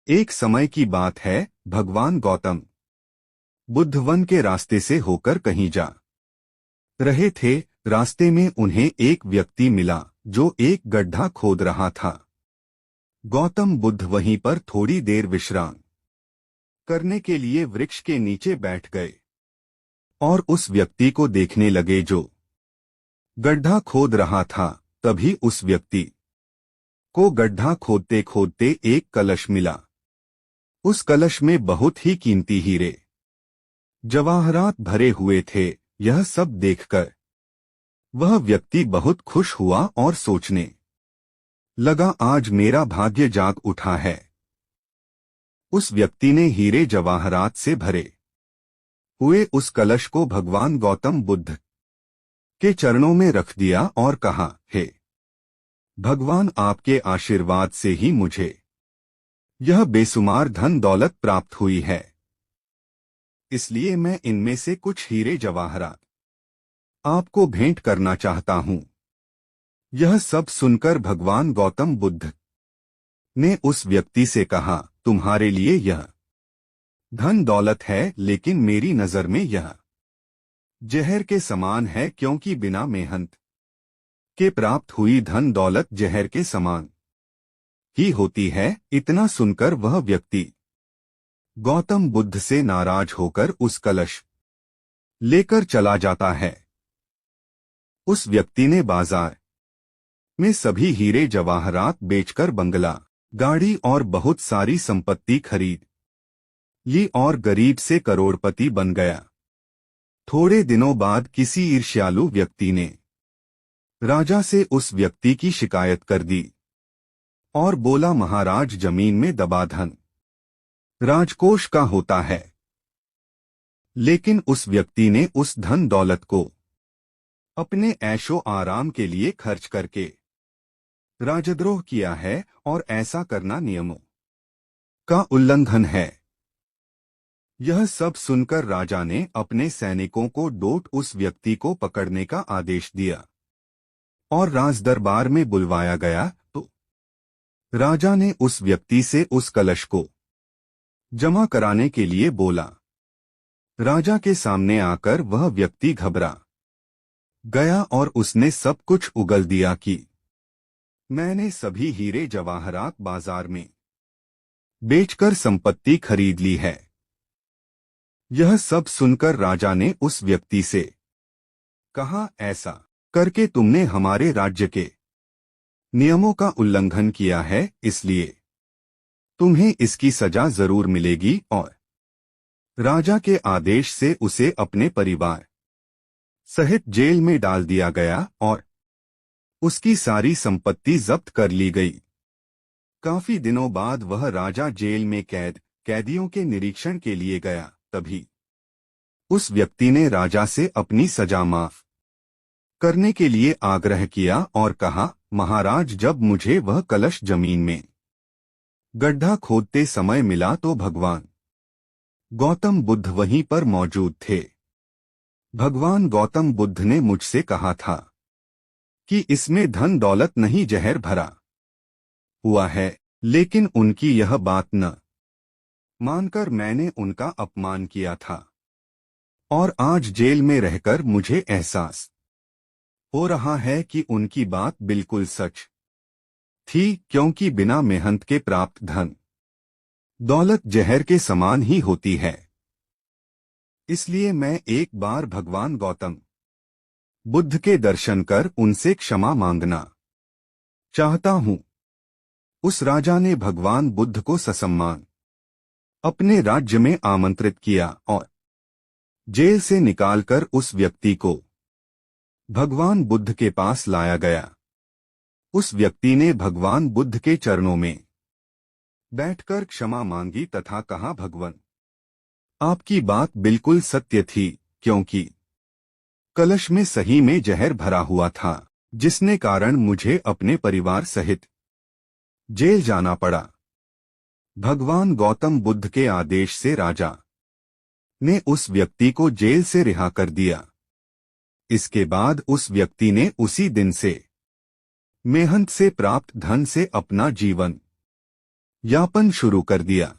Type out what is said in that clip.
एक समय की बात है। भगवान गौतम बुद्ध वन के रास्ते से होकर कहीं जा रहे थे। रास्ते में उन्हें एक व्यक्ति मिला जो एक गड्ढा खोद रहा था। गौतम बुद्ध वहीं पर थोड़ी देर विश्राम करने के लिए वृक्ष के नीचे बैठ गए और उस व्यक्ति को देखने लगे जो गड्ढा खोद रहा था। तभी उस व्यक्ति को गड्ढा खोदते खोदते एक कलश मिला। उस कलश में बहुत ही कीमती हीरे जवाहरात भरे हुए थे। यह सब देखकर वह व्यक्ति बहुत खुश हुआ और सोचने लगा, आज मेरा भाग्य जाग उठा है। उस व्यक्ति ने हीरे जवाहरात से भरे हुए उस कलश को भगवान गौतम बुद्ध के चरणों में रख दिया और कहा, हे भगवान, आपके आशीर्वाद से ही मुझे यह बेसुमार धन दौलत प्राप्त हुई है, इसलिए मैं इनमें से कुछ हीरे जवाहरात आपको भेंट करना चाहता हूं। यह सब सुनकर भगवान गौतम बुद्ध ने उस व्यक्ति से कहा, तुम्हारे लिए यह धन दौलत है, लेकिन मेरी नजर में यह जहर के समान है, क्योंकि बिना मेहनत के प्राप्त हुई धन दौलत जहर के समान ही होती है। इतना सुनकर वह व्यक्ति गौतम बुद्ध से नाराज होकर उस कलश लेकर चला जाता है। उस व्यक्ति ने बाजार में सभी हीरे जवाहरात बेचकर बंगला, गाड़ी और बहुत सारी संपत्ति खरीद ली और गरीब से करोड़पति बन गया। थोड़े दिनों बाद किसी ईर्ष्यालु व्यक्ति ने राजा से उस व्यक्ति की शिकायत कर दी और बोला, महाराज, जमीन में दबा धन राजकोष का होता है। लेकिन उस व्यक्ति ने उस धन दौलत को अपने ऐशो आराम के लिए खर्च करके राजद्रोह किया है और ऐसा करना नियमों का उल्लंघन है। यह सब सुनकर राजा ने अपने सैनिकों को डोट उस व्यक्ति को पकड़ने का आदेश दिया और राजदरबार में बुलवाया गया। तो राजा ने उस व्यक्ति से उस कलश को जमा कराने के लिए बोला। राजा के सामने आकर वह व्यक्ति घबरा गया और उसने सब कुछ उगल दिया कि मैंने सभी हीरे जवाहरात बाजार में बेचकर संपत्ति खरीद ली है। यह सब सुनकर राजा ने उस व्यक्ति से कहा, ऐसा करके तुमने हमारे राज्य के नियमों का उल्लंघन किया है, इसलिए तुम्हें इसकी सजा जरूर मिलेगी। और राजा के आदेश से उसे अपने परिवार सहित जेल में डाल दिया गया और उसकी सारी संपत्ति जब्त कर ली गई। काफी दिनों बाद वह राजा जेल में कैदियों के निरीक्षण के लिए गया। तभी उस व्यक्ति ने राजा से अपनी सजा माफ करने के लिए आग्रह किया और कहा, महाराज, जब मुझे वह कलश जमीन में गड्ढा खोदते समय मिला तो भगवान गौतम बुद्ध वहीं पर मौजूद थे। भगवान गौतम बुद्ध ने मुझसे कहा था कि इसमें धन दौलत नहीं जहर भरा हुआ है, लेकिन उनकी यह बात न मानकर मैंने उनका अपमान किया था और आज जेल में रहकर मुझे एहसास हो रहा है कि उनकी बात बिल्कुल सच थी, क्योंकि बिना मेहनत के प्राप्त धन दौलत जहर के समान ही होती है। इसलिए मैं एक बार भगवान गौतम बुद्ध के दर्शन कर उनसे क्षमा मांगना चाहता हूं। उस राजा ने भगवान बुद्ध को ससम्मान अपने राज्य में आमंत्रित किया और जेल से निकालकर उस व्यक्ति को भगवान बुद्ध के पास लाया गया। उस व्यक्ति ने भगवान बुद्ध के चरणों में बैठकर क्षमा मांगी तथा कहा, भगवान, आपकी बात बिल्कुल सत्य थी, क्योंकि कलश में सही में जहर भरा हुआ था, जिसने कारण मुझे अपने परिवार सहित जेल जाना पड़ा। भगवान गौतम बुद्ध के आदेश से राजा ने उस व्यक्ति को जेल से रिहा कर दिया। इसके बाद उस व्यक्ति ने उसी दिन से मेहनत से प्राप्त धन से अपना जीवन यापन शुरू कर दिया।